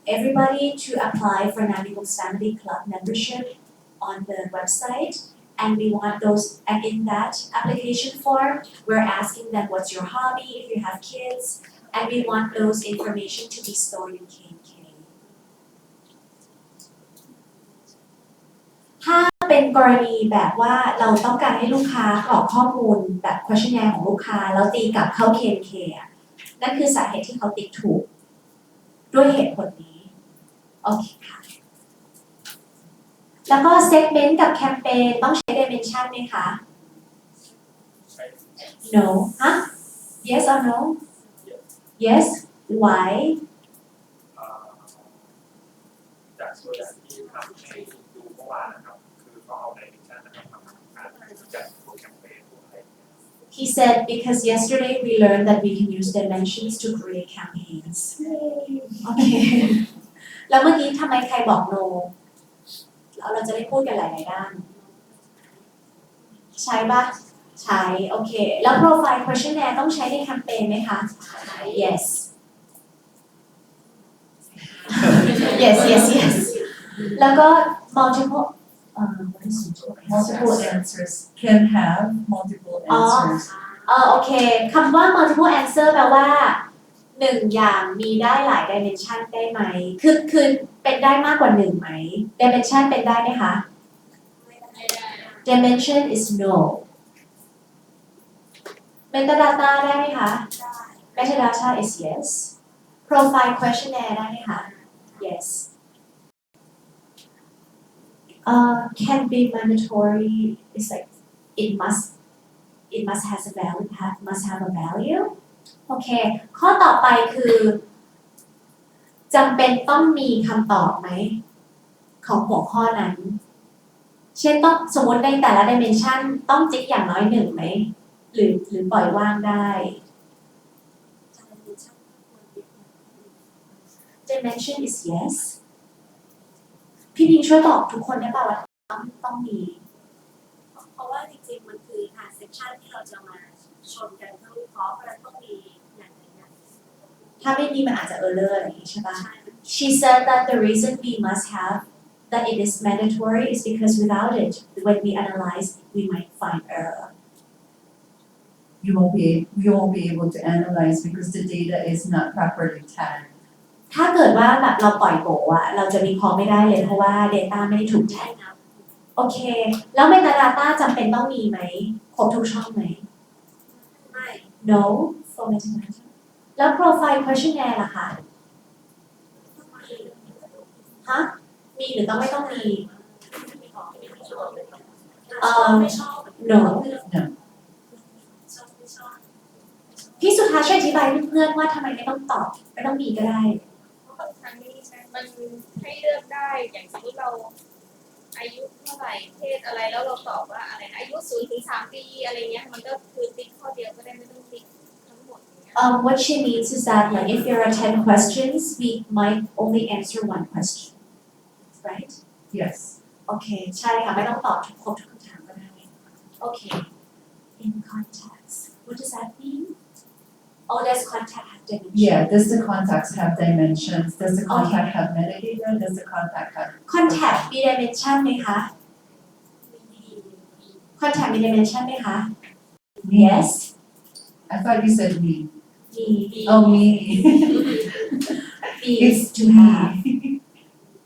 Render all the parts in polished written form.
everybody to apply for NAV Family Club membership on the website, and we want those. And in that application form, we're asking them what's your hobby, if you have kids, and we want those information to be stored in KK. ถ้าเป็นกรณีแบบว่าเราต้องการให้ลูกค้ากรอกข้อมูลแบบ questionnaire ของลูกค้าแล้วตีกลับเข้า KK นั่นคือสาเหตุที่เขาติ๊กถูกด้วยเหตุผลนี้โอเคค่ะแล้วก็ segment กับ campaign ต้องใช้ dimension ไหมคะ no ฮะ yes or no yes why จากตัวอย่างที่ทำให้ดูเมื่อวานนะครับคือเขาเอา dimension นะครับมาทำการจัดโปรแกรมเพลงอะไร He said because yesterday we learned that we can use dimensions to create campaigns โอเคแล้วเมื่อกี้ทำไมใครบอก no เราจะได้พูดกันหลายๆด้านใช่ปะใช้โอเคแล้ว profile questionnaire ต้องใช้ในแคมเปญไหมคะ yes yes แล้วก็ multiple multiple answers can have multiple answers โอเคคำว่า multiple answer แปลว่าหนึ่งอย่างมีได้หลาย dimension ได้ไหมคือเป็นได้มากกว่าหนึ่งไหม dimension เป็นได้ไหมคะ dimension is no metadata ได้ไหมคะ metadata is yes profile questionnaire ได้ไหมคะ yes can be mandatory is like it must has a value must have a value โอเคข้อต่อไปคือจำเป็นต้องมีคำตอบไหมของหัวข้อนั้นเช่นต้องสมมติในแต่ละ dimension ต้องจิ๊กอย่างน้อยหนึ่งไหมหรือปล่อยว่างได้ dimension is yes พี่พิงช่วยบอกทุกคนได้ป่าวว่าต้องมีเพราะว่าจริงๆมันคือtransaction ที่เราจะมาชนกันเพื่อวิเคราะห์เพราะฉะนั้นต้องมีอย่างไรอย่างถ้าไม่มีมันอาจจะ error อะไรอย่างนี้ใช่ปะ She said that the reason we must have that it is mandatory is because without it when we analyze we might find error we won't be able to analyze because the data is not properly tagged ถ้าเกิดว่าแบบเราปล่อยโบอะเราจะวิเคราะห์ไม่ได้เลยเพราะว่า data ไม่ได้ถูกแท็กโอเคแล้ว metadata จำเป็นต้องมีไหมครบทุกช่องไหมไม่ no for metadata แล้ว profile questionnaire ล่ะคะฮะมีหรือต้องไม่ต้องมีไม่ชอบ no นะ พี่สุธาช่วยอธิบายเพื่อนๆว่าทำไมไม่ต้องตอบไม่ต้องมีก็ได้มันให้เลือกได้อย่างสมมติเราอายุเท่าไหร่เพศอะไรแล้วเราตอบว่าอะไรอายุ0 ถึง 3 ปีอะไรเงี้ยมันก็คือติ๊กข้อเดียวก็ได้ไม่ต้องติ๊กทั้งหมด What she means is that like if there are 10 questions we might only answer one question right yes โอเคใช่ค่ะไม่ต้องตอบครบทุกคำถามก็ได้โอเค in context what does that mean Oh, does contact have dimensions? Yeah, does the contacts have dimensions? Does the contact have metadata? Does the contact have contact มี dimension ไหมคะ contact มี dimension ไหมคะ Yes I thought you said me มี oh me is to have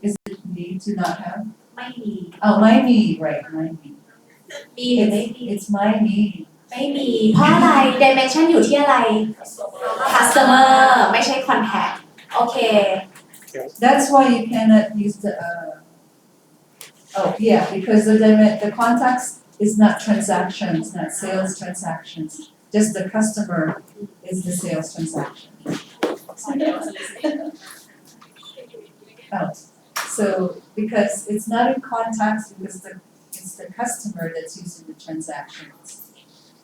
is it me to not have ไม่มี oh my me right my me มีหรือไม่มี it's my me ไม่มี เพราะอะไร dimension อยู่ที่อะไร customer ไม่ใช่ contact โอเค that's why you cannot use the oh yeah because the contacts is not transactions not sales transactions just the customer is the sales transaction oh so because it's not in contacts because it's the customer that's using the transactions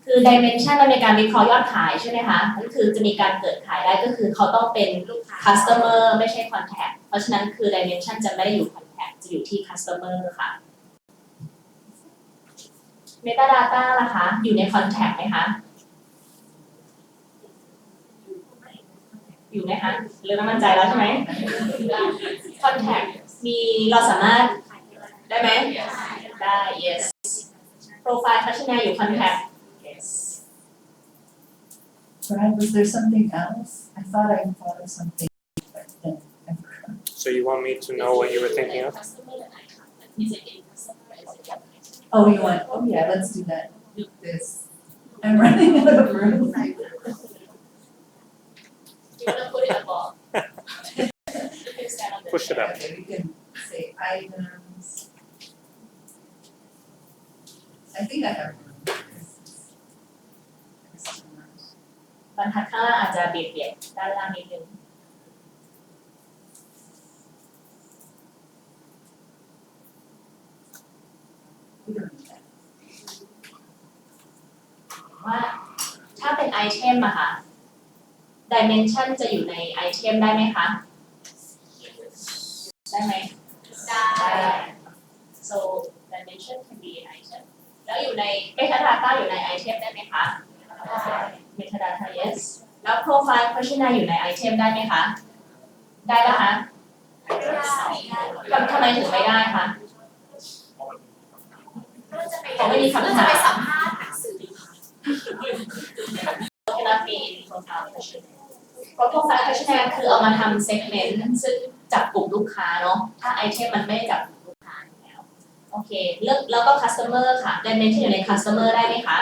คือ dimension เราในการวิเคราะห์ยอดขายใช่ไหมคะนั่นคือจะมีการเกิดขายได้ก็คือเขาต้องเป็น customer ไม่ใช่ contact เพราะฉะนั้นคือ dimension จะไม่ได้อยู่ contact จะอยู่ที่ customer ค่ะ metadata ล่ะคะอยู่ใน contact ไหมคะ อยู่ไหมคะหรือไม่มั่นใจแล้วใช่ไหม contact มีเราสามารถได้ไหมได้ yes profile questionnaire อยู่ contact yes Right, was there something else? I thought of something, but then I forgot. So you want me to know what you were thinking of? Oh, you want, oh yeah, let's do that. This. I'm running out of room. Push it up. Okay, we can say items. I think I have room. Customers. บรรทัดข้างล่างอาจจะเบียดด้านล่างนิดนึงว่าถ้าเป็นไอเทมอะค่ะ dimension จะอยู่ในไอเทมได้ไหมคะ ได้ไหมได้ so dimension can be an item แล้วอยู่ใน metadata อยู่ในไอเทมได้ไหมคะ metadata yes แล้ว profile questionnaire อยู่ในไอเทมได้ไหมคะ ได้ปะคะทำไมถึงไม่ได้คะ เพราะมันมีคำถาม เขาไม่มีคำถาม ไปสัมภาษณ์หนังสือ cannot be in profile questionnaire เพราะ profile questionnaire คือเอามาทำ segment ซึ่งจับกลุ่มลูกค้าเนาะถ้าไอเทมมันไม่จับกลุ่มลูกค้าอยู่แล้วโอเคเลือกแล้วก็ customer ค่ะ dimension อยู่ใน customer ได้ไหมคะ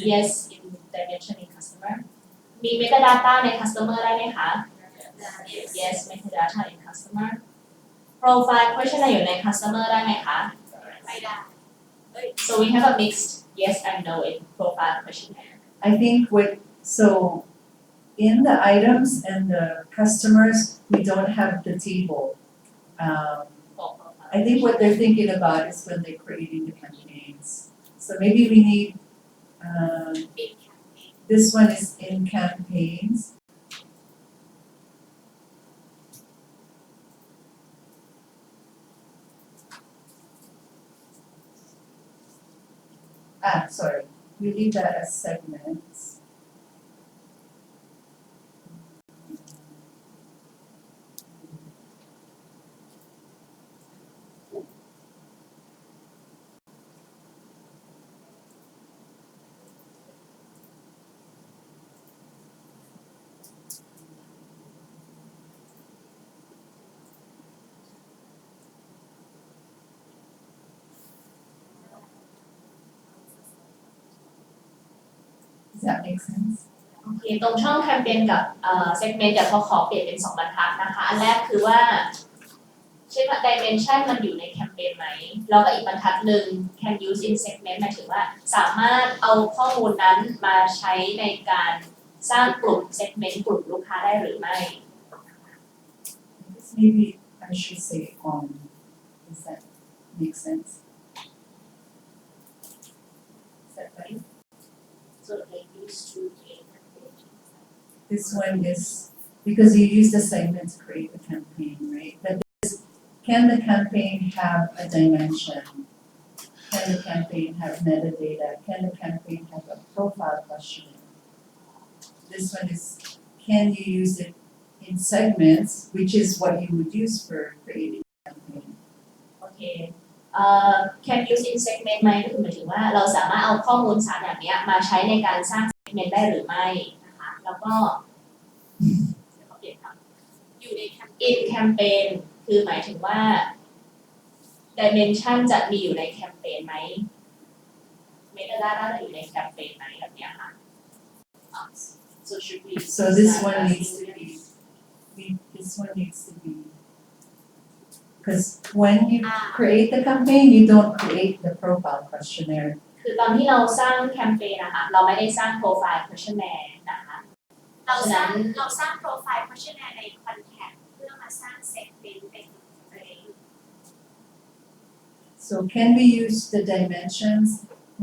yes in dimension in customer มี metadata ใน customer ได้ไหมคะ yes metadata in customer profile questionnaire อยู่ใน customer ได้ไหมคะ ไม่ได้ so we have a mixed yes and no in profile questionnaire I think so in the items and the customers, we don't have the table. for profile I think what they're thinking about is when they're creating the campaigns. So maybe we need, this one is in campaigns. Sorry, we leave that as segments. Does that make sense? โอเคตรงช่องแคมเปญกับsegment เดี๋ยวขอเปลี่ยนเป็น2บรรทัดนะคะอันแรกคือว่าเช่นว่า dimension มันอยู่ในแคมเปญไหมแล้วก็อีกบรรทัดหนึ่ง can use in segment หมายถึงว่าสามารถเอาข้อมูลนั้นมาใช้ในการสร้างกลุ่ม segment กลุ่มลูกค้าได้หรือไม่ Maybe I should say on. Does that make sense? Is that right? so they use to create campaign This one is, because you use the segment to create the campaign, right? But this, can the campaign have a dimension? Can the campaign have metadata? Can the campaign have a profile questionnaire? This one is, can you use it in segments, which is what you would use for creating a campaign? โอเคcan use in segment ไหมก็คือหมายถึงว่าเราสามารถเอาข้อมูล3อย่างนี้มาใช้ในการสร้าง segment ได้หรือไม่นะคะแล้วก็เดี๋ยวเขาเปลี่ยนคำ อยู่ในแคมเปญ in campaign คือหมายถึงว่า dimension จะมีอยู่ในแคมเปญไหม metadata จะอยู่ในแคมเปญไหมแบบเนี้ยค่ะ so should we So this one needs to be, this one needs to be, because when you create the campaign, you don't create the profile questionnaire. คือตอนที่เราสร้างแคมเปญนะคะเราไม่ได้สร้าง profile questionnaire นะคะ เราสร้างโปรไฟล์ questionnaire ใน contact เพื่อมาสร้าง segment เป็นตัวเอง So can we use the dimensions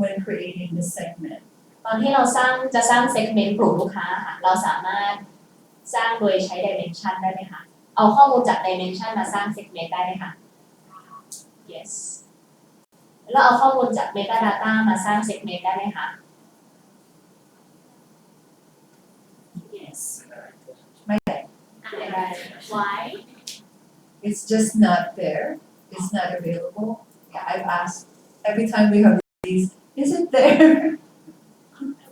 when creating the segment? ตอนที่เราจะสร้าง segment กลุ่มลูกค้าค่ะเราสามารถสร้างโดยใช้ dimension ได้ไหมคะเอาข้อมูลจาก dimension มาสร้าง segment ได้ไหมคะ yes แล้วเอาข้อมูลจาก metadata มาสร้าง segment ได้ไหมคะ yes Why? It's just not there. It's not available. Yeah, I've asked every time we have these, is it there?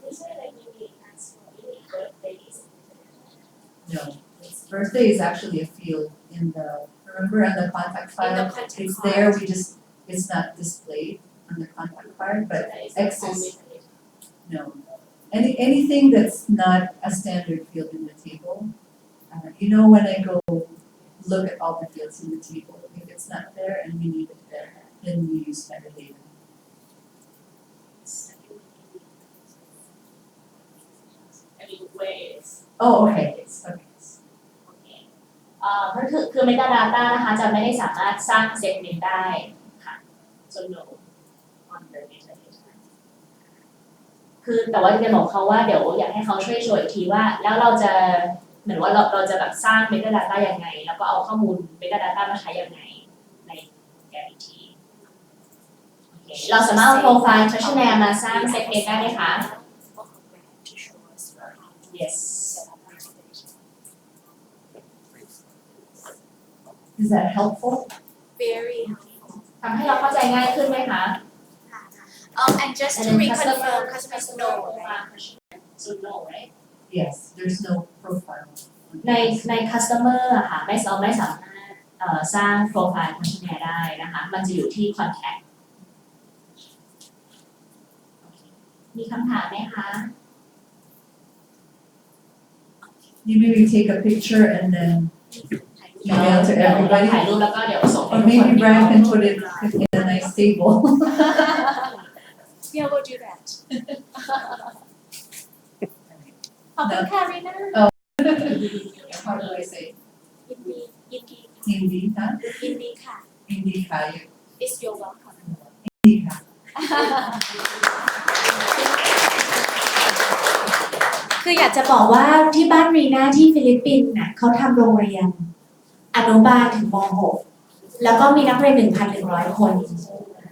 ไม่ใช่อะไรมีask for any birthdays. No. Birthday is actually a field in the, remember on the contact In file? the contact It's card. there, it's not displayed on the contact card, but That is X only is, no. Anything that's not a standard field in the table, you know when I go look at all the fields in the table, if it's not there and we need it there, then we use metadata. I mean, where is? Oh, okay, okay. เพราะคือ metadata นะคะจะไม่ได้สามารถสร้าง segment ได้ค่ะ So no on the metadata. คือแต่ว่าจะบอกเขาว่าเดี๋ยวอยากให้เขาช่วยโชว์อีกทีว่าแล้วเราจะเหมือนว่าเราจะแบบสร้าง metadata ยังไงแล้วก็เอาข้อมูล metadata มาใช้ยังไงในแกนอีกทีเราสามารถเอา profile questionnaire มาสร้าง segment ได้ไหมคะ yes Is that helpful? Very helpful. ทำให้เราเข้าใจง่ายขึ้นไหมคะ And just to And then reconfirm, customers know, right? so no right Yes, there's no profile. ใน customer อะค่ะเราไม่สามารถสร้าง profile questionnaire ได้นะคะมันจะอยู่ที่ contact มีคำถามไหมคะ Maybe we take a picture and then email to เดี๋ยวเราถ่าย everybody. รูปแล้วก็เดี๋ยวส่งให้ Or ทุกคน maybe Brian can put it in a nice table. Yeah, we'll do that. ขอบคุณค่ะรีน่า How do I say? ยินดี Hindi, huh? ยินดีค่ะ Hindi kaya. It's your welcome. Hindi ka. คืออยากจะบอกว่าที่บ้านรีน่าที่ฟิลิปปินส์น่ะเขาทำโรงเรียนอนุบาลถึงม .6 แล้วก็มีนักเรียน 1,100 คน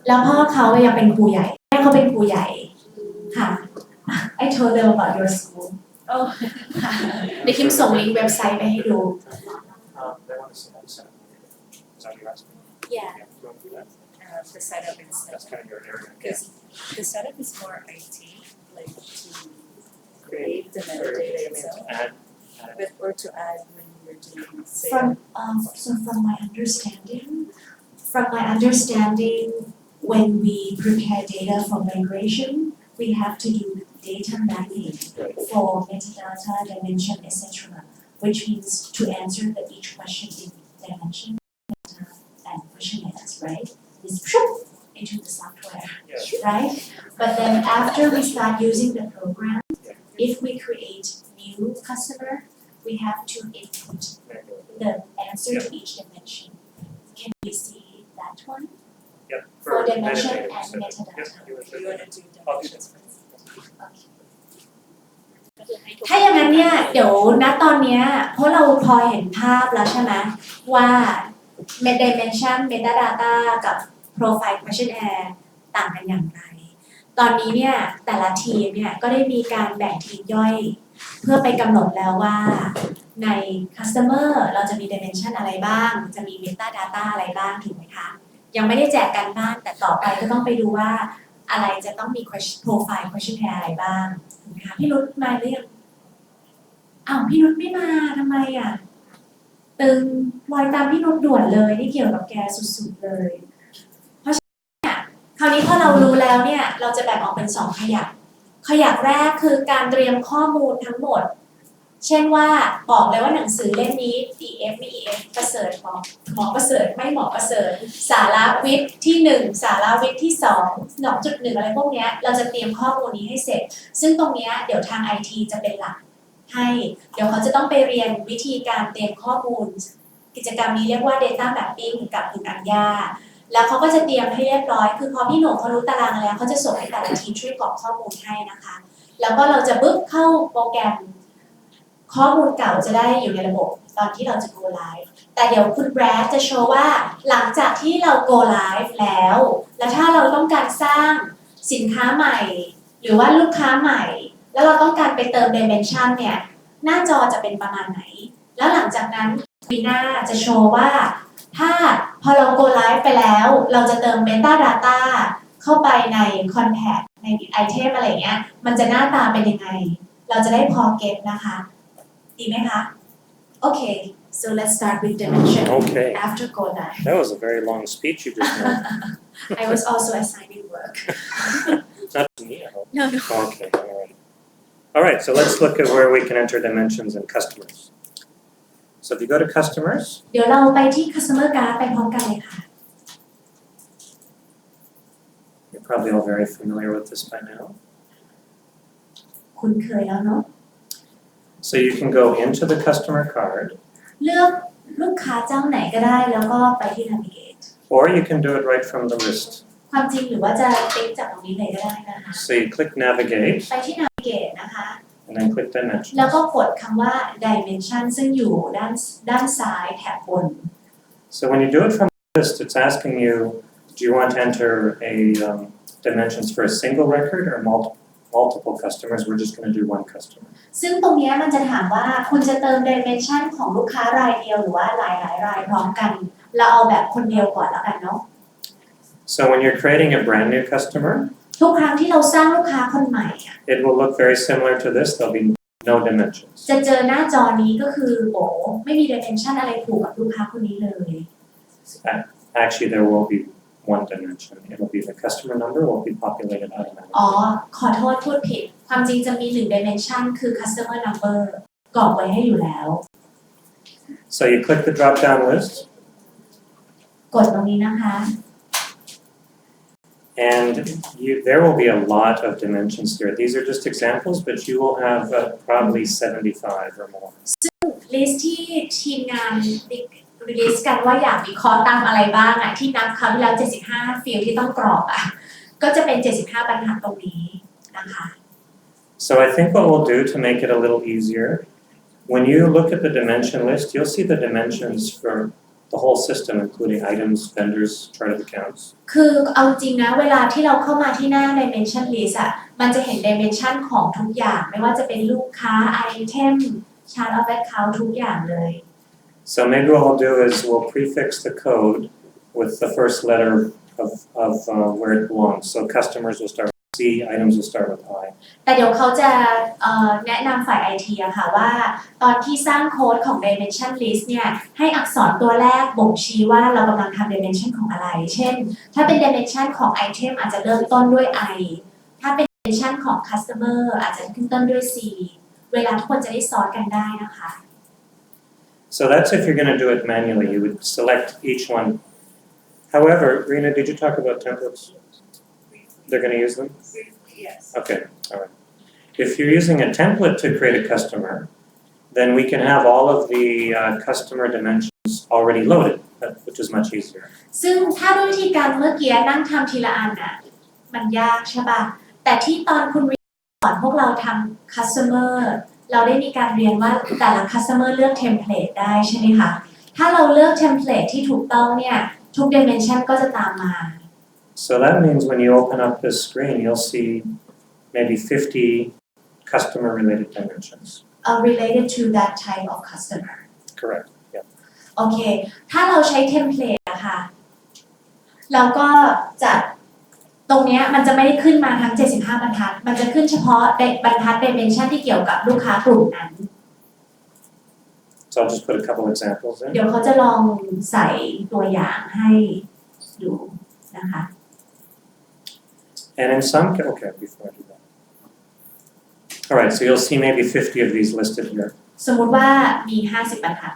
แล้วพ่อเขายังเป็นครูใหญ่แม่เขาเป็นครูใหญ่ค่ะ I told them about your school ค่ะเดี๋ยวคิมส่งลิงก์เว็บไซต์ไปให้ดู They want to see how to set up. Is that what you're asking? Yeah. Do you want to do that? The setup and That's stuff. kind of your area. Because the setup is more IT, like to create the metadata itself, Add. but or to add when you're doing say. So from my understanding, when we prepare data for migration, we have to do data mapping for metadata, dimension, etc., which means to answer each question in dimension, meta, and questionnaires, right? It's into the software, Yeah. right? But then after we start using the program, if we create new customer, we have to input the answer to each dimension. Can we see that one? Yep. For dimension metadata, and so- metadata. Yep, you want to You do wanna that? do I'll do dimensions first? ถ้าอย่างนั้นเนี่ยเดี๋ยวณตอนเนี้ยเพราะเราพอเห็นภาพแล้วใช่ไหมว่า dimension metadata กับ profile questionnaire ต่างกันอย่างไร ตอนนี้เนี่ยแต่ละทีมเนี่ยก็ได้มีการแบ่งทีมย่อย เพื่อไปกำหนดแล้วว่าใน customer เราจะมี dimension อะไรบ้าง จะมี metadata อะไรบ้างถูกไหมคะ ยังไม่ได้แจกกันบ้านแต่ต่อไปก็ต้องไปดูว่าอะไรจะต้องมี profile questionnaire อะไรบ้างถูกไหมคะพี่นุชมาหรือยังอ้าวพี่นุชไม่มาทำไมอ่ะตึงรอยตามพี่นุชด่วนเลยนี่เกี่ยวกับแกสุดๆเลยเพราะฉะนั้นเนี่ยคราวนี้พอเรารู้แล้วเนี่ยเราจะแบ่งออกเป็น2ขยักแรกคือการเตรียมข้อมูลทั้งหมดเช่นว่าบอกเลยว่าหนังสือเล่มนี้ EF ไม่ EF ประเสริฐหมอประเสริฐไม่หมอประเสริฐสาระวิทย์ที่1สาระวิทย์ที่2 2.1 อะไรพวกเนี้ยเราจะเตรียมข้อมูลนี้ให้เสร็จซึ่งตรงเนี้ยเดี๋ยวทาง IT จะเป็นหลักให้เดี๋ยวเขาจะต้องไปเรียนวิธีการเตรียมข้อมูลกิจกรรมนี้เรียกว่า data mapping กับคุณอัญญาแล้วเขาก็จะเตรียมให้เรียบร้อยคือพอพี่หนุ่มเขารู้ตารางแล้วเขาจะส่งให้แต่ละทีมช่วยกรอกข้อมูลให้นะคะแล้วก็เราจะบึ๊บเข้าโปรแกรมข้อมูลเก่าจะได้อยู่ในระบบตอนที่เราจะ go live แต่เดี๋ยวคุณแบรดจะโชว์ว่าหลังจากที่เรา go live แล้วถ้าเราต้องการสร้างสินค้าใหม่หรือว่าลูกค้าใหม่แล้วเราต้องการไปเติม dimension เนี่ยหน้าจอจะเป็นประมาณไหน แล้วหลังจากนั้นวีน่าจะโชว์ว่าถ้าพอเรา go live ไปแล้วเราจะเติม metadata เข้าไปใน contact ใน item อะไรเงี้ยมันจะหน้าตาเป็นยังไงเราจะได้พอเก็ตนะคะดีไหมคะโอเค so let's start with dimension Okay. after go live That was a very long speech you just made. I was also assigning work Not to me, I hope. no Okay, all right. All right, so let's look at where we can enter dimensions in customers. So if you go to customers, เดี๋ยวเราไปที่ customer card ไปพร้อมกันเลยค่ะ you're probably all very familiar with this by now. คุ้นเคยแล้วเนาะ So you can go into the customer card, เลือกลูกค้าเจ้าไหนก็ได้แล้วก็ไปที่ navigate or you can do it right from the list. ความจริงหรือว่าจะติ๊กจากตรงนี้เลยก็ได้นะคะ So you click navigate ไปที่ navigate นะคะ and then click dimensions. แล้วก็กดคำว่า dimension ซึ่งอยู่ด้านซ้ายแถบบน So when you do it from the list, it's asking you, do you want to enter dimensions for a single record or multiple customers? We're just going to do one customer. ซึ่งตรงนี้มันจะถามว่าคุณจะเติม dimension ของลูกค้ารายเดียวหรือว่าหลายรายพร้อมกันเราเอาแบบคนเดียวก่อนแล้วกันเนาะ So when you're creating a brand new customer, ทุกครั้งที่เราสร้างลูกค้าคนใหม่ it will look very similar to this. There'll be no dimensions. จะเจอหน้าจอนี้ก็คือโอ้ไม่มี dimension อะไรผูกกับลูกค้าคนนี้เลย Actually, there will be one dimension. It'll be the customer number will be populated อ๋อ automatically. ขอโทษพูดผิด ความจริงจะมี1 dimension คือ customer number กรอกไว้ให้อยู่แล้ว So you click the drop-down list, กดตรงนี้นะคะ and there will be a lot of dimensions here. These are just examples, but you will have probably 75 or more. ลิสต์ที่ทีมงานลิสต์กันว่าอยากมีคอร์สตามอะไรบ้างอะที่นับคราวที่แล้ว75ฟิลที่ต้องกรอกอะก็จะเป็น75บรรทัดตรงนี้นะคะ So I think what we'll do to make it a little easier, when you look at the dimension list, you'll see the dimensions for the whole system, including items, vendors, chart of accounts. คือเอาจริงนะเวลาที่เราเข้ามาที่หน้า dimension list อะมันจะเห็น dimension ของทุกอย่างไม่ว่าจะเป็นลูกค้า item chart of account ทุกอย่างเลย So maybe what we'll do is we'll prefix the code with the first letter of where it belongs. So customers will start with C, items will start with I. แต่เดี๋ยวเขาจะแนะนำฝ่าย IT อะค่ะว่าตอนที่สร้างโค้ดของ dimension list เนี่ยให้อักษรตัวแรกบ่งชี้ว่าเรากำลังทำ dimension ของอะไร เช่น ถ้าเป็น dimension ของ item อาจจะเริ่มต้นด้วย I ถ้าเป็น dimension ของ customer อาจจะขึ้นต้นด้วย C เวลาทุกคนจะได้ซ้อนกันได้นะคะ So that's if you're going to do it manually. You would select each one. However, Rena, did you talk about templates? They're going to use them? Yes. Okay, all right. If you're using a template to create a customer, then we can have all of the customer dimensions already loaded, which is much easier. ซึ่งถ้าด้วยวิธีการเมื่อกี้นั่งทำทีละอันน่ะมันยากใช่ป่ะแต่ที่ตอนคุณสอนพวกเราทำ customer เราได้มีการเรียนว่าแต่ละ customer เลือก template ได้ใช่ไหมคะถ้าเราเลือก template ที่ถูกต้องเนี่ยทุก dimension ก็จะตามมา So that means when you open up this screen, you'll see maybe 50 customer-related dimensions. related to that type of customer Correct, yeah. โอเคถ้าเราใช้ template นะคะเราก็จะตรงนี้มันจะไม่ได้ขึ้นมาทั้ง75บรรทัดมันจะขึ้นเฉพาะบรรทัด dimension ที่เกี่ยวกับลูกค้ากลุ่มนั้น So I'll just put a couple examples in. เดี๋ยวเขาจะลองใส่ตัวอย่างให้ดูนะคะ And in some, okay, before I do that. All right, so you'll see maybe 50 of these listed here. สมมุติว่ามี50บรรทัด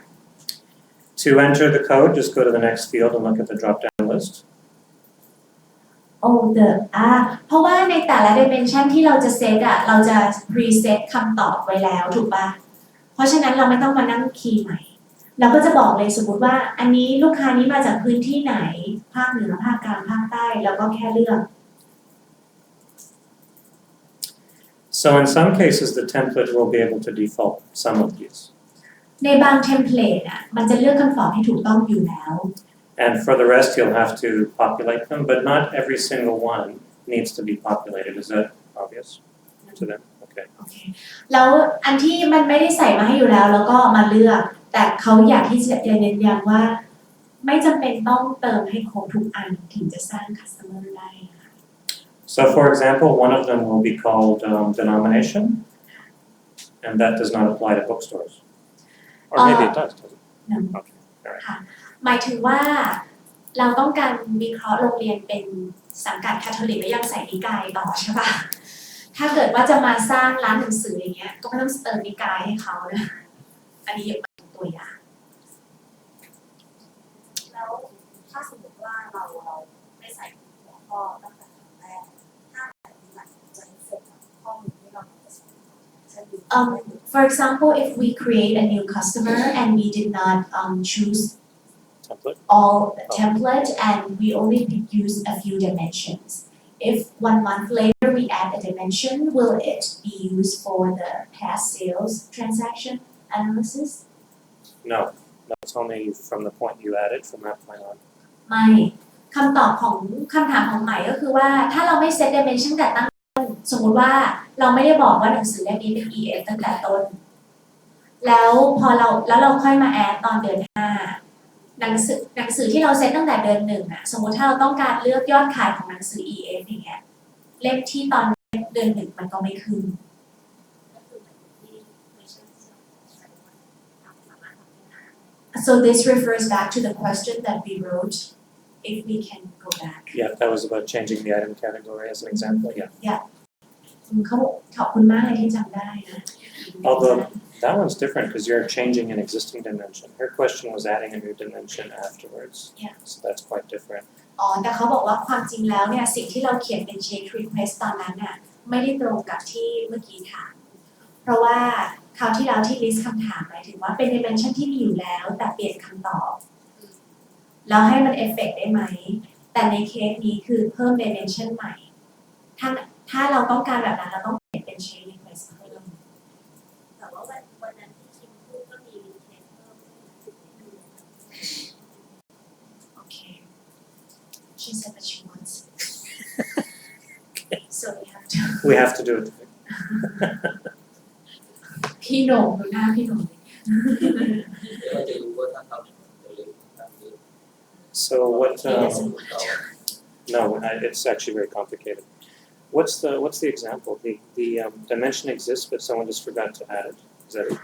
To enter the code, just go to the next field and look at the drop-down list. เพราะว่าในแต่ละ dimension ที่เราจะเซตอะเราจะ preset คำตอบไว้แล้วถูกปะเพราะฉะนั้นเราไม่ต้องมานั่งคีย์ใหม่เราก็จะบอกเลยสมมุติว่าอันนี้ลูกค้านี้มาจากพื้นที่ไหนภาคเหนือภาคกลางภาคใต้แล้วก็แค่เลือก So in some cases, the template will be able to default some of these. ในบาง template อะมันจะเลือกคำตอบให้ถูกต้องอยู่แล้ว And for the rest, you'll have to populate them, but not every single one needs to be populated. Is that obvious to them? Okay. โอเคแล้วอันที่มันไม่ได้ใส่มาให้อยู่แล้วแล้วก็มาเลือก แต่เขาอยากที่จะเน้นย้ำว่าไม่จำเป็นต้องเติมให้ครบทุกอันถึงจะสร้าง customer ได้นะคะ So for example, one of them will be called denomination, and that does not apply to bookstores. Or maybe it does, does it? No. Okay, all right. หมายถึงว่าเราต้องการวิเคราะห์โรงเรียนเป็นสังกัดคาทอลิกและยังใส่นิกายต่อใช่ปะถ้าเกิดว่าจะมาสร้างร้านหนังสืออย่างเงี้ยก็ไม่ต้องเติมนิกายให้เขานะอันนี้ยกเป็นตัวอย่าง แล้วถ้าสมมติว่าเราไม่ใส่หัวข้อตั้งแต่ครั้งแรกถ้าแบบนี้มันจะไม่เสร็จกับข้อมูลที่เราจะใช้ใช่ไหม For example, if we create a new customer and we did not choose Template? all the template and we only use a few dimensions. If 1 month later we add a dimension, will it be used for the past sales transaction analysis? No, it's only from the point you added from that point on. ไม่คำถามของใหม่ก็คือว่าถ้าเราไม่เซต dimension แต่ตั้งต้นสมมุติว่าเราไม่ได้บอกว่าหนังสือเล่มนี้เป็น EF ตั้งแต่ต้นแล้วพอเราค่อยมาแอดตอนเดือน5หนังสือที่เราเซตตั้งแต่เดือน1สมมุติถ้าเราต้องการเลือกยอดขายของหนังสือ EF อย่างเงี้ยเล่มที่ตอนเดือน1มันก็ไม่ขึ้น So this refers back to the question that we wrote if we can go back. Yeah, that was about changing the item category as an example, yeah. เขาบอกขอบคุณมากเลยที่จำได้นะ Although that one's different because you're changing an existing dimension. Her question was adding a new dimension afterwards. Yeah. So that's quite different. อ๋อแต่เขาบอกว่าความจริงแล้วเนี่ยสิ่งที่เราเขียนเป็น change request ตอนนั้นน่ะไม่ได้ตรงกับที่เมื่อกี้ถามเพราะว่าคราวที่แล้วที่ list คำถามหมายถึงว่าเป็น dimension ที่มีอยู่แล้วแต่เปลี่ยนคำตอบแล้วให้มัน effect ได้ไหมแต่ในเคสนี้คือเพิ่ม dimension ใหม่ถ้าเราต้องการแบบนั้นเราต้องเปลี่ยนเป็น change request เพิ่ม แต่ว่าวันนั้นที่คิมพูดก็มีเทสเพิ่ม Okay. She said that she wants it. So We have to do it. พี่โหน่งดูหน้าพี่โหน่ง เราจะรู้ว่าถ้าทำเร็วทำเร็ว So what, He doesn't want to. no, it's actually very complicated. What's the example? The dimension exists, but someone just forgot to add it. Is that it?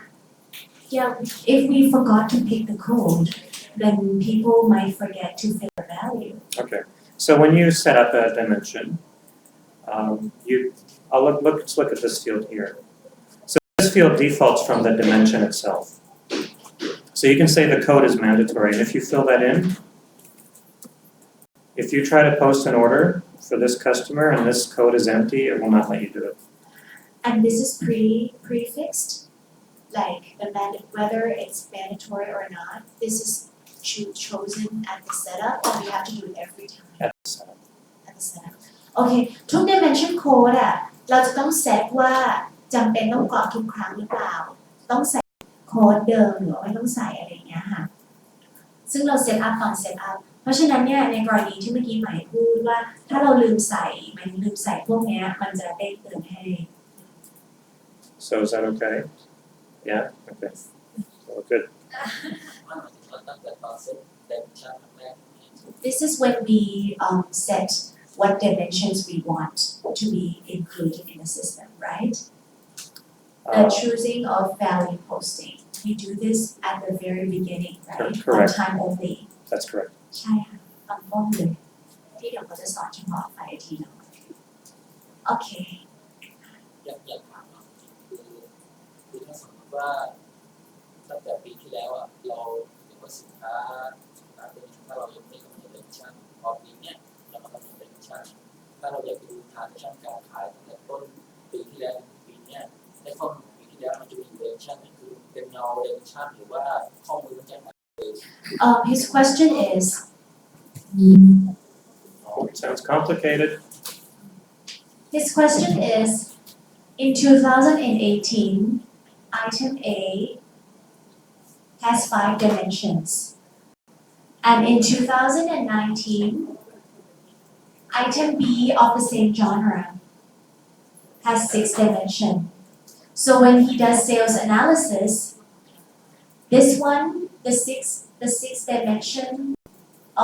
Yeah, if we forgot to pick the code, then people might forget to fill the value. Okay. So when you set up a dimension, let's look at this field here. So this field defaults from the dimension itself. So you can say the code is mandatory, and if you fill that in, if you try to post an order for this customer and this code is empty, it will not let you do it. And this is prefixed, like whether it's mandatory or not. This is chosen at the setup, and we have to do it every time. At the setup. At the setup. Okay, ทุก dimension code เราจะต้องเซตว่าจำเป็นต้องกรอกทุกครั้งหรือเปล่าต้องใส่โค้ดเดิมหรือว่าไม่ต้องใส่อะไรอย่างเงี้ยค่ะซึ่งเราเซตอัพตอนเซตอัพเพราะฉะนั้นเนี่ยในกรณีที่เมื่อกี้หมายพูดว่าถ้าเราลืมใส่พวกเนี้ยมันจะเด้งเตือนให้ So is that okay? Yeah? Okay. So good. ตั้งแต่ตอนเซ็ตเต็มชั้นแรก This is when we set what dimensions we want to be included in the system, right? The choosing of value posting. We do this at the very beginning, right? Correct. On time only. That's correct. ใช่ค่ะตอนต้นเลยที่เดี๋ยวเราจะสอนเฉพาะฝ่าย IT เนาะโอเค อยากถามคือถ้าสมมติว่าตั้งแต่ปีที่แล้วเราเห็นว่าสินค้าเป็นถ้าเรายังไม่กำหนดเลนชั่นพอปีเนี้ยเรามากำหนดเลนชั่นถ้าเราอยากดูทางชั่นการขายตั้งแต่ต้นปีที่แล้วปีเนี้ยในข้อมูลปีที่แล้วมันจะมีเลนชั่นคือเป็นเงาเลนชั่นหรือว่าข้อมูลมันจะ His question is Oh, it sounds complicated. His question is in 2018 item A has 5 dimensions and in 2019 item B of the same genre has 6 dimensions. So when he does sales analysis, this one the six dimension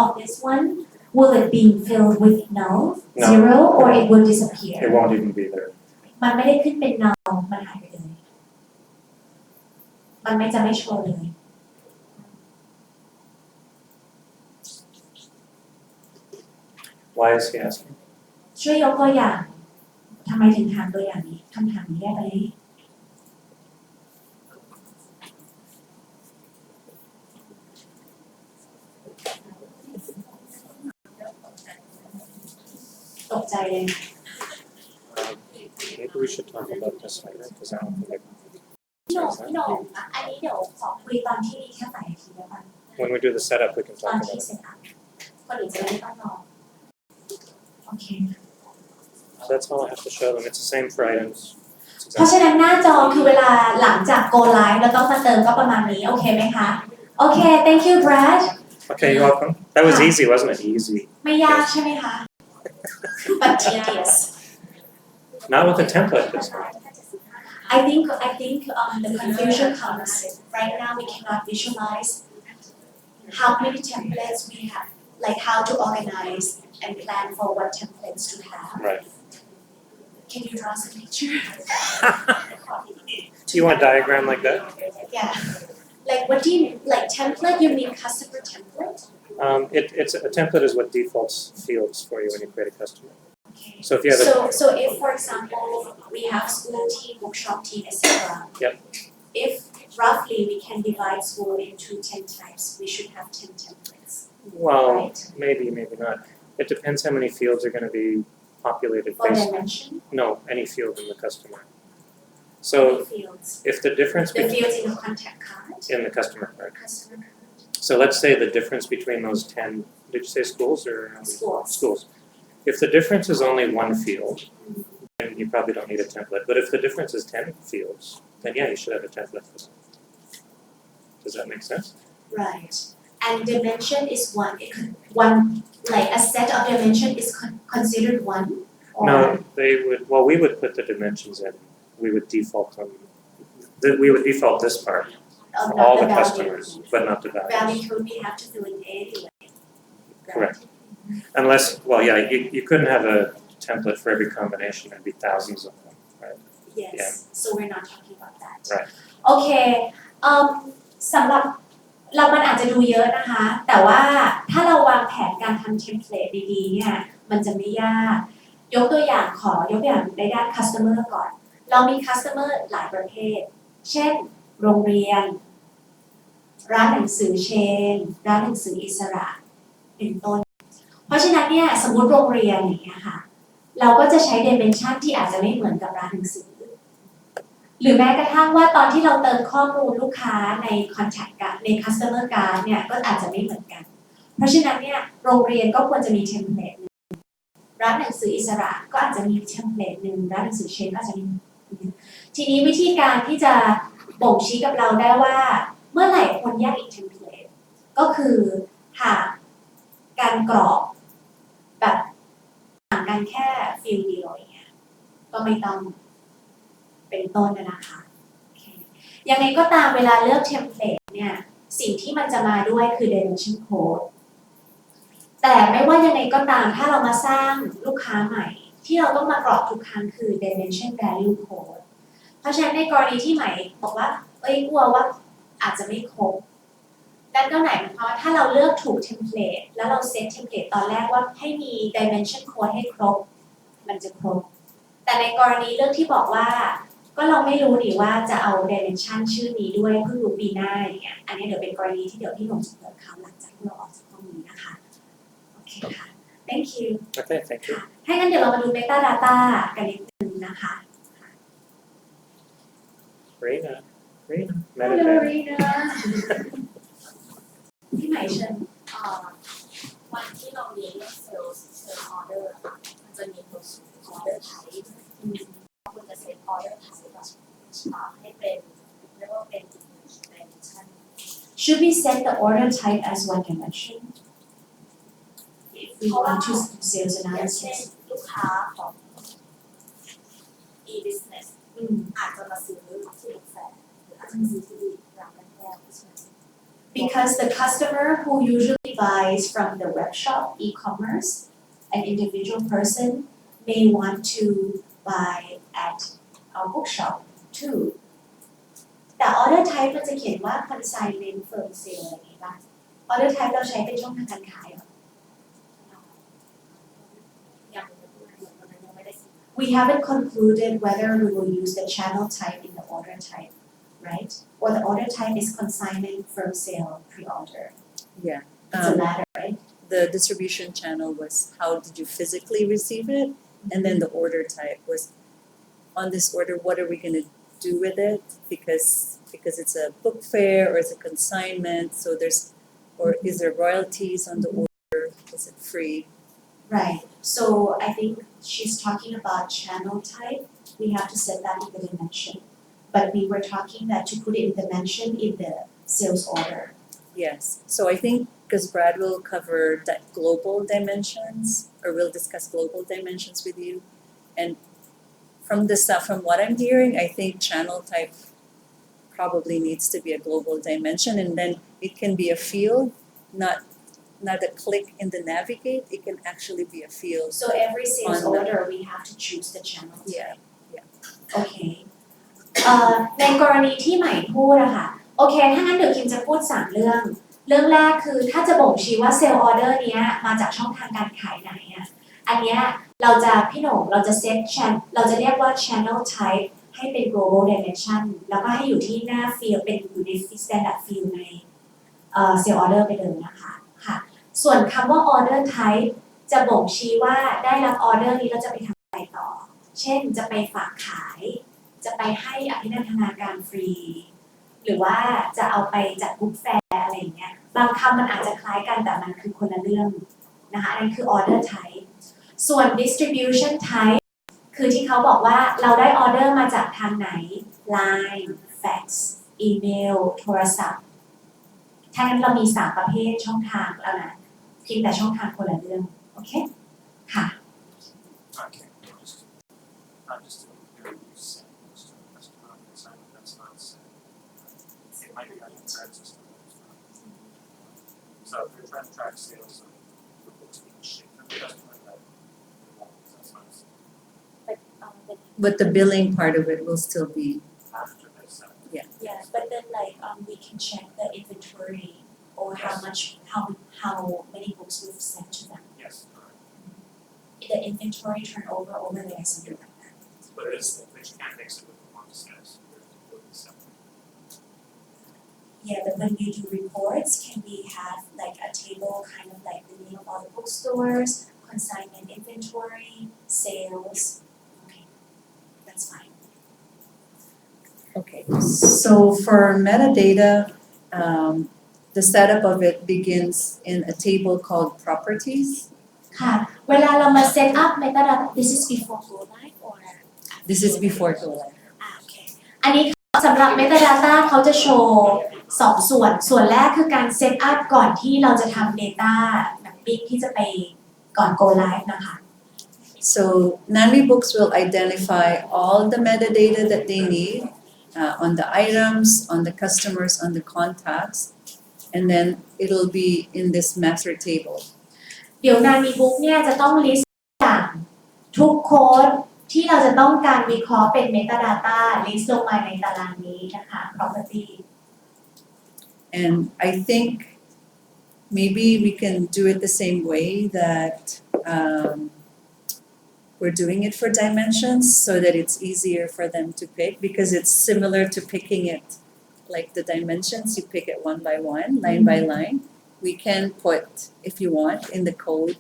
of this one will it be filled with null No. zero or it will disappear It won't even be there. มันไม่ได้ขึ้นเป็น null มันหายไปเลยมันไม่จะไม่โชว์เลย Why is he asking? ช่วยยกตัวอย่างทำไมถึงถามตัวอย่างนี้คำถามนี้ได้ไหมตกใจเลย Maybe we should talk about this later because I don't thinkพี่โหน่งอันนี้เดี๋ยวขอคุยตอนที่มีแค่8นาทีได้ป่ะ when we do the setup we can ตอน talk ที่ about เสร็ it. จอัพคนอื่นจะไม่ต้องรอโอเค So that's all I have to show them. It's the same for items. It's เพราะ exactly. ฉะนั้นหน้าจอคือเวลาหลังจาก go live เราต้องมาเติมก็ประมาณนี้โอเคไหมคะโอเค thank you Brad Okay, you're welcome. That was easy, wasn't it? Easy. ไม่ยากใช่ไหมคะ but tedious Not with the template this time. I think the confusion comes right now we cannot visualize how many templates we have like how to organize and plan for what templates to have Right. can you draw some picture Do you want a diagram like that? yeah like what do you like template you mean customer template It's a template is what defaults fields for you when you create a customer. So if you have so if for example we have school team bookshop team etc Yep. if roughly we can divide school into 10 types we should have 10 templates well, right maybe not. It depends how many fields are going to be populated or based. dimension No, any field in the customer. Any So fields if the difference the fields in the contact card in the customer card. customer card So let's say the difference between those 10, did you say schools or schools schools? If the difference is only one field, then you probably don't need a template. But if the difference is 10 fields, then yeah, you should have a template for that. Does that make sense? right and dimension is one like a set of dimension is considered one or No, we would put the dimensions in. We would default them. We would default this part of for not all the the value customers, but not the value values. code we have to fill in anyway Correct. Unless, well, yeah, you couldn't have a template for every combination. There'd be thousands of them, right? yes Yeah. so we're not talking about that Right. โอเคสำหรับเรามันอาจจะดูเยอะนะคะ แต่ว่าถ้าเราวางแผนการทำเทมเพลตดีๆเนี่ยมันจะไม่ยากยกตัวอย่างยกตัวอย่างในด้าน customer ก่อน เรามี customer หลายประเภท เช่น โรงเรียน ร้านหนังสือเชน ร้านหนังสืออิสระ เป็นต้น เพราะฉะนั้นเนี่ยสมมติโรงเรียนอย่างเงี้ยค่ะ เราก็จะใช้ dimension ที่อาจจะไม่เหมือนกับร้านหนังสือ หรือแม้กระทั่งว่าตอนที่เราเติมข้อมูลลูกค้าใน contact card ใน customer card เนี่ยก็อาจจะไม่เหมือนกัน เพราะฉะนั้นเนี่ยโรงเรียนก็ควรจะมีเทมเพลตหนึ่งร้านหนังสืออิสระก็อาจจะมีเทมเพลตหนึ่งร้านหนังสือเชนก็อาจจะมีทีนี้วิธีการที่จะบ่งชี้กับเราได้ว่าเมื่อไหร่ควรแยกอีกเทมเพลตก็คือหากการกรอกแบบต่างกันแค่ฟิลเดียวอย่างเงี้ยก็ไม่ต้องเป็นต้นนะคะยังไงก็ตามเวลาเลือกเทมเพลตเนี่ยสิ่งที่มันจะมาด้วยคือ dimension code แต่ไม่ว่ายังไงก็ตามถ้าเรามาสร้างลูกค้าใหม่ที่เราต้องมากรอกทุกครั้งคือ dimension value code เพราะฉะนั้นในกรณีที่ใหม่บอกว่ากลัวว่าอาจจะไม่ครบนั่นก็หมายความว่าถ้าเราเลือกถูกเทมเพลตแล้วเราเซตเทมเพลตตอนแรกว่าให้มี dimension code ให้ครบมันจะครบแต่ในกรณีเลือกที่บอกว่าก็เราไม่รู้นี่ว่าจะเอา dimension ชื่อนี้ด้วยเพิ่งรู้ปีหน้าอย่างเงี้ยอันนี้เดี๋ยวเป็นกรณีที่เดี๋ยวพี่หนุ่มจะเปิดเขาหลังจากที่เราออกจากห้องนี้นะคะโอเคค่ะ thank you Okay, thank you. ค่ะให้งั้นเดี๋ยวเรามาดู metadata กันนิดนึงนะคะ Rena, Hello metadata. Rina พี่ใหม่เชิญ วันที่เราเรียนเรื่องเซลล์เชิญออเดอร์ค่ะมันจะมีตัวออเดอร์ไทป์คุณจะเซตออเดอร์ไทป์แบบให้เป็นเรียกว่าเป็น dimension should we set the order type as one dimension if we want to do sales อย่างเช่น analysis ลูกค้าของ e-business อาจจะมาซื้อที่กาแฟหรืออาจจะมาซื้อที่ร้านแก้วใช่ไหม because the customer who usually buys from the web shop e-commerce, an individual person may want to buy at our bookshop too. แต่ order type มันจะเขียนว่า consignment firm sale อะไรอย่างงี้ป่ะ order type เราใช้เป็นช่องทางการขายเหรอ ยังตอนนั้นยังไม่ได้สิ We haven't concluded whether we will use the channel type in the order type, right? Or the order type is consignment firm sale pre-order. Yeah. It's a matter, right? The distribution channel was how did you physically receive it? And then the order type was on this order, what are we going to do with it? Because it's a book fair or it's a consignment, so is there royalties on the order? Is it free? Right. So I think she's talking about channel type. We have to set that in the dimension. But we were talking that to put it in dimension in the sales order. Yes. So I think because Brad will cover that global dimensions, or we'll discuss global dimensions with you. And from what I'm hearing, I think channel type probably needs to be a global dimension, and then it can be a field, not a click in the navigate, it can actually be a field. So every sales On the- order, we have to choose the channel type. Yeah. Okay. ในกรณีที่ใหม่พูดอะค่ะ โอเค ถ้างั้นเดี๋ยวคิมจะพูด3เรื่อง เรื่องแรกคือถ้าจะบ่งชี้ว่าเซลล์ออเดอร์เนี้ยมาจากช่องทางการขายไหนอะอันเนี้ยพี่โหน่งเราจะเซตเราจะเรียกว่า channel type ให้เป็น global dimension แล้วก็ให้อยู่ที่หน้า field เป็นอยู่ใน standard field ในsale order ไปเลยนะคะค่ะ ส่วนคำว่า order type จะบ่งชี้ว่าได้รับออเดอร์นี้เราจะไปทำอะไรต่อ เช่นจะไปฝากขาย จะไปให้อภินันทนาการฟรี หรือว่าจะเอาไปจัดบุ๊กแฟร์อะไรอย่างเงี้ย บางคำมันอาจจะคล้ายกันแต่มันคือคนละเรื่องนะคะอันนั้นคือ order type ส่วน distribution type คือที่เขาบอกว่าเราได้ออเดอร์มาจากทางไหน Line fax อีเมล โทรศัพท์ ถ้างั้นเรามี3ประเภทช่องทางแล้วนะเพียงแต่ช่องทางคนละเรื่อง โอเค ค่ะ Okay, just to be clear, you said most of the customer consignment, that's not said. It might be on your track system, but it's not. So if you're trying to track sales of the books being shipped to the customer, that's not said. But the billing part of it will still be, After they send it. Yeah, but then we can check the inventory or how many books we've sent to them. Yes, correct. The inventory turnover over there, something like that. But you can't mix it with the one sales. You're doing separate. Yeah, but when we do reports, can we have like a table, kind of like the name of all the bookstores, consignment inventory, sales? Okay, that's fine. okay. So for metadata, the setup of it begins in a table called properties. ค่ะ เวลาเรามา set up metadata, this is before go live or This is before go live. โอเค อันนี้สำหรับ metadata เขาจะโชว์2ส่วนแรกคือการ set up ก่อนที่เราจะทำ data mapping ที่จะไปก่อน go live นะคะ So NAV Books will identify all the metadata that they need on the items, on the customers, on the contacts, and then it'll be in this master table. เดี๋ยว NAV Book เนี่ยจะต้อง list อย่างทุกโค้ดที่เราจะต้องการวิเคราะห์เป็น metadata list ลงมาในตารางนี้นะคะ property And I think maybe we can do it the same way that we're doing it for dimensions so that it's easier for them to pick because it's similar to picking it like the dimensions, you pick it one by one, line by line. We can put, if you want, in the code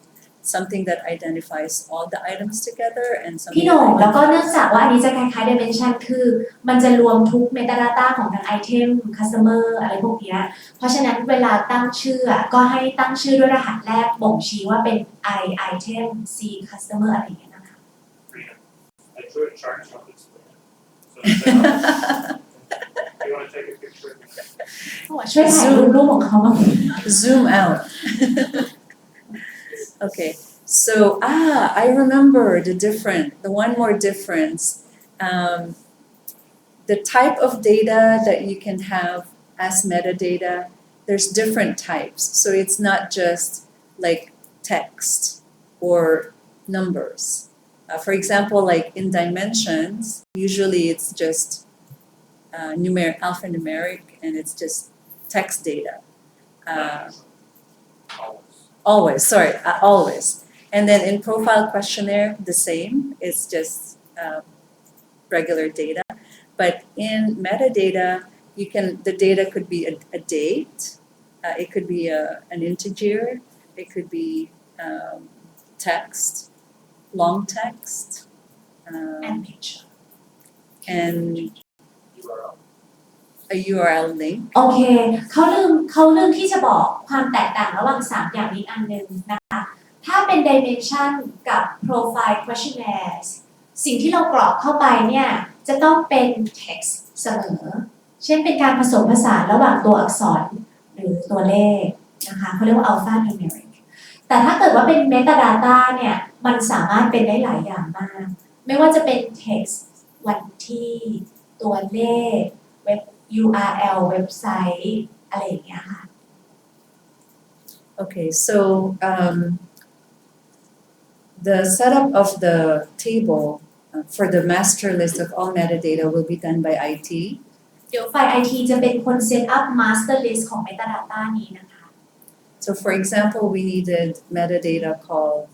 something that identifies all the items together and พี่ something โหน่ง that แล้วก็เนื่องจากว่าอันนี้จะคล้ายๆ dimension คือมันจะรวมทุก metadata ของทั้ง item customer อะไรพวกเนี้ยเพราะฉะนั้นเวลาตั้งชื่อก็ให้ตั้งชื่อด้วยรหัสแรกบ่งชี้ว่าเป็น I item C customer อะไรอย่างเงี้ยนะคะ I drew a chart to explain it. So you want to take a picture of it? ช่วยถ่ายรูปของเขาบ้าง zoom out. Okay, so I remember the one more difference. The type of data that you can have as metadata there's different types. So it's not just like text or numbers. For example, like in dimensions, usually it's just alphanumeric, and it's just text data. Always. And then in profile questionnaire, the same. It's just regular data. But in metadata, the data could be a date. It could be an integer. It could be text, long text, and picture and URL a URL link. โอเคเขาลืมที่จะบอกความแตกต่างระหว่าง3อย่างนี้อันหนึงนะคะถ้าเป็น dimension กับ profile questionnaires สิ่งที่เรากรอกเข้าไปเนี่ยจะต้องเป็น text เสมอเช่นเป็นการผสมผสานระหว่างตัวอักษรหรือตัวเลขนะคะเขาเรียกว่า alphanumeric แต่ถ้าเกิดว่าเป็น metadata เนี่ยมันสามารถเป็นได้หลายอย่างมากไม่ว่าจะเป็น text วันที่ตัวเลขเว็บ URL เว็บไซต์อะไรอย่างเงี้ยค่ะ Okay, so the setup of the table for the master list of all metadata will be done by IT. เดี๋ยวฝ่าย IT จะเป็นคน set up master list ของ metadata นี้นะคะ So for example, we needed metadata called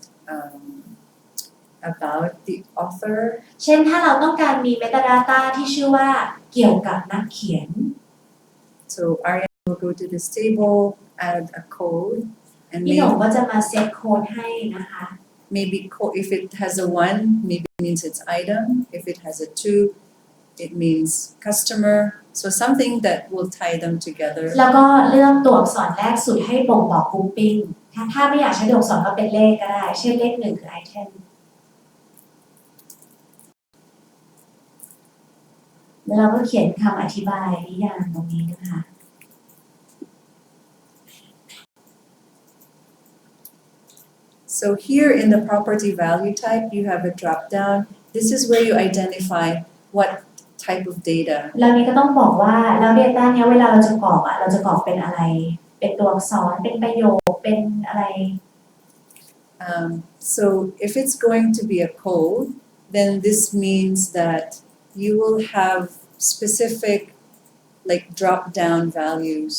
about the author. เช่นถ้าเราต้องการมี metadata ที่ชื่อว่าเกี่ยวกับนักเขียน So Ariane will go to this table, add a code, and พี่หนงก็จะมาเซตโค้ดให้นะคะ maybe if it has a 1, maybe it means it's item. If it has a 2, it means customer. So something that will tie them together. แล้วก็เลือกตัวอักษรแรกสุดให้บ่งบอกกรุ๊ปปิ้งถ้าไม่อยากใช้ตัวอักษรก็เป็นเลขก็ได้เช่นเลข1คือ item แล้วเราก็เขียนคำอธิบายนิยามตรงนี้นะคะ So here in the property value type, you have a drop down. This is where you identify what type of data. แล้วนี้ก็ต้องบอกว่าแล้ว data เนี้ยเวลาเราจะกรอกเราจะกรอกเป็นอะไรเป็นตัวอักษรเป็นประโยคเป็นอะไร So if it's going to be a code, then this means that you will have specific like drop down values.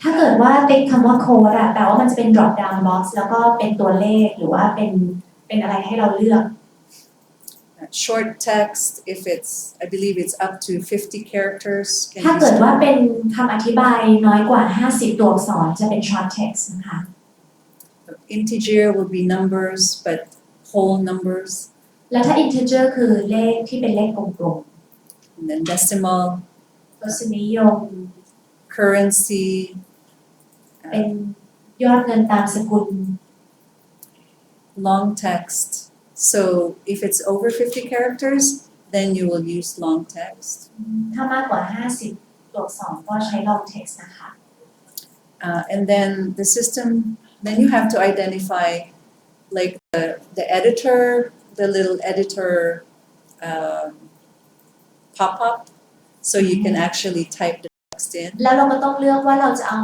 ถ้าเกิดว่าติ๊กคำว่าโค้ดแปลว่ามันจะเป็น drop down box แล้วก็เป็นตัวเลขหรือว่าเป็นอะไรให้เราเลือก Short text, if it's, I believe it's up to 50 characters. ถ้าเกิดว่าเป็นคำอธิบายน้อยกว่า50ตัวอักษรจะเป็น short text นะคะ Integer will be numbers, but whole numbers. แล้วถ้า integer คือเลขที่เป็นเลขกลม And then decimal, ๆทศนิยม currency, เป็นยอดเงินตามสกุล long text. So if it's over 50 characters, then you will use long text. ถ้ามากกว่า50ตัวอักษรก็ใช้ long text นะคะ And then the system, then you have to identify like the editor, the little editor pop-up, so you can actually type the text in. แล้วเราก็ต้องเลือกว่าเราจะเอา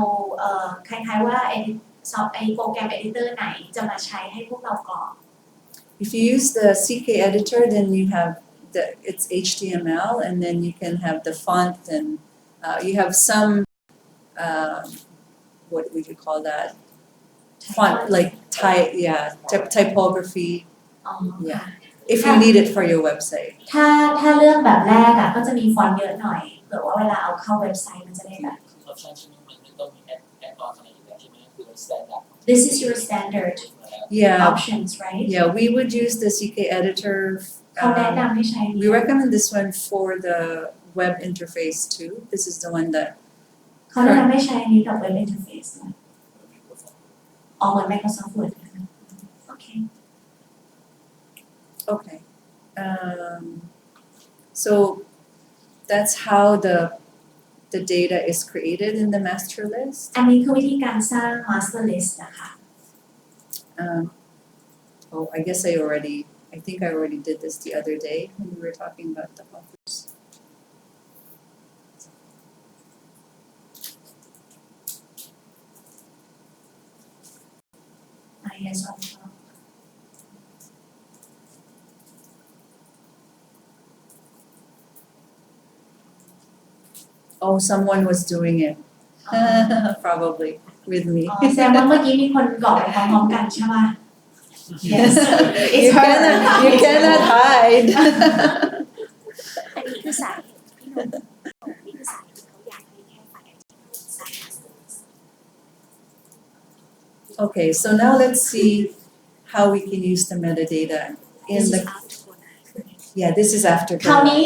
คล้ายๆว่าไอ้โปรแกรม editor ไหนจะมาใช้ให้พวกเรากรอก If you use the CK editor, then you have it's HTML, and then you can have the font, and you have some what would you call that? Font like typography. อ๋อ Yeah. If you need it for your website. ถ้าเลือกแบบแรกก็จะมีฟอนต์เยอะหน่อยเผื่อว่าเวลาเอาเข้าเว็บไซต์มันจะได้แบบ ออปชั่นชิ้นนี้มันไม่ต้องมีแอดออนอะไรอยู่แล้วใช่ไหมคือมัน standard This is your standard Yeah. options right Yeah, we would use the CK editor. เขาแนะนำให้ใช้ We recommend this one for the web interface too. This is the one that เขาแนะนำให้ใช้อันนี้กับ web interface ด้วยอ๋อเหมือน Microsoft Word นะคะโอเค okay. So that's how the data is created in the master list. อันนี้คือวิธีการสร้าง master list นะคะ Oh, I guess I think I already did this the other day when we were talking about the authors. yes on top. Oh, someone was doing it. Probably with me. อ๋อแสดงว่าเมื่อกี้มีคนกรอกไปพร้อมๆกันใช่ป่ะ Yes you it's her cannot hide. อันนี้คือสาเหตุพี่นนท์นี่คือสาเหตุเขาอยากให้แค่ฝ่ายไอทีสร้างมาสเตอร์ Okay, so now let's see how we can use the metadata in This the is after go live. yeah, this is after คราว go นี้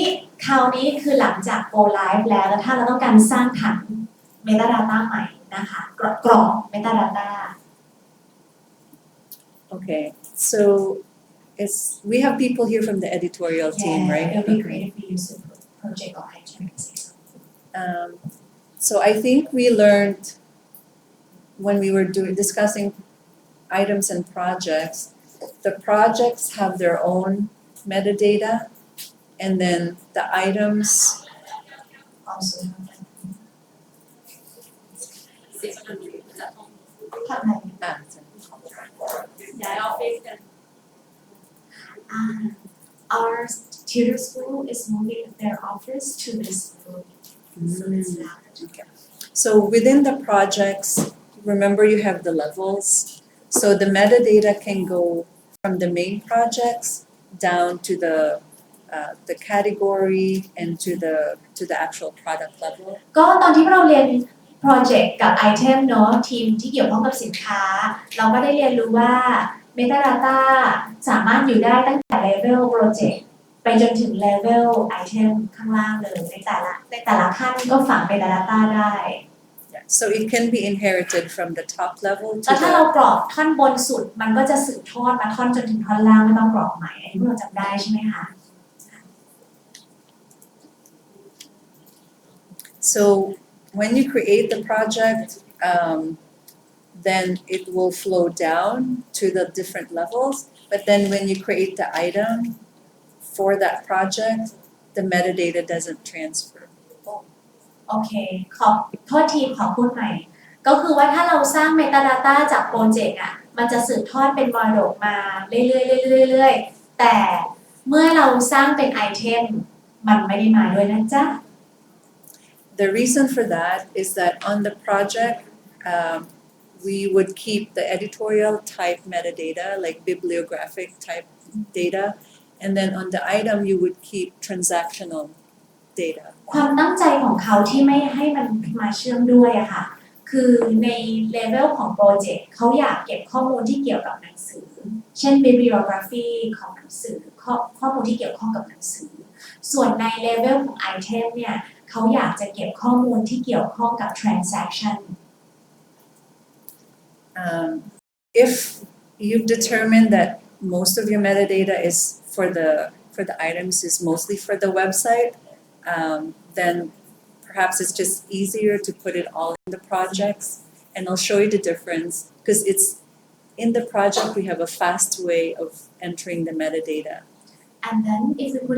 live. คือหลังจาก go live แล้วถ้าเราต้องการสร้างฐาน metadata ใหม่นะคะกรอก metadata Okay, so we have people here from the editorial team, Yeah, right? it'll be great if we use the project or items. So I think we learned when we were discussing items and projects, the projects have their own metadata, and then the items. Also ทำไม ย้ายออฟฟิศกัน Our tutor school is moving their office to this room. So it's loud. So within the projects, remember you have the levels. So the metadata can go from the main projects down to the category and to the actual product level. ก็ตอนที่เราเรียน project กับ item เนอะทีมที่เกี่ยวข้องกับสินค้า เราก็ได้เรียนรู้ว่า metadata สามารถอยู่ได้ตั้งแต่ level project ไปจนถึง level item ข้างล่างเลยในแต่ละขั้นก็ฝัง metadata ได้ Yeah. So it can be inherited from the top level แล้ว to ถ้าเรา the กรอกท่อนบนสุดมันก็จะสืบทอดมาท่อนจนถึงท่อนล่างไม่ต้องกรอกใหม่อันนี้พวกเราจำได้ใช่ไหมคะ So when you create the project, then it will flow down to the different levels. But then when you create the item for that project, the metadata doesn't transfer. โอเคขอโทษทีขอพูดใหม่ ก็คือว่าถ้าเราสร้าง metadata จากโปรเจกต์อ่ะมันจะสืบทอดเป็นมรดกมาเรื่อยๆๆแต่เมื่อเราสร้างเป็นไอเทมมันไม่ได้มาด้วยนะจ๊ะ The reason for that is that on the project, we would keep the editorial type metadata, like bibliographic type data, and then on the item, you would keep transactional data. ความตั้งใจของเขาที่ไม่ให้มันมาเชื่อมด้วยอะค่ะ คือในเลเวลของโปรเจกต์เขาอยากเก็บข้อมูลที่เกี่ยวกับหนังสือ เช่น bibliography ของหนังสือข้อมูลที่เกี่ยวข้องกับหนังสือ ส่วนในเลเวลของไอเทมเนี่ยเขาอยากจะเก็บข้อมูลที่เกี่ยวข้องกับ transaction If you've determined that most of your metadata is for the items is mostly for the website, then perhaps it's just easier to put it all in the projects, and I'll show you the difference because it's in the project we have a fast way of entering the metadata. and then if we put it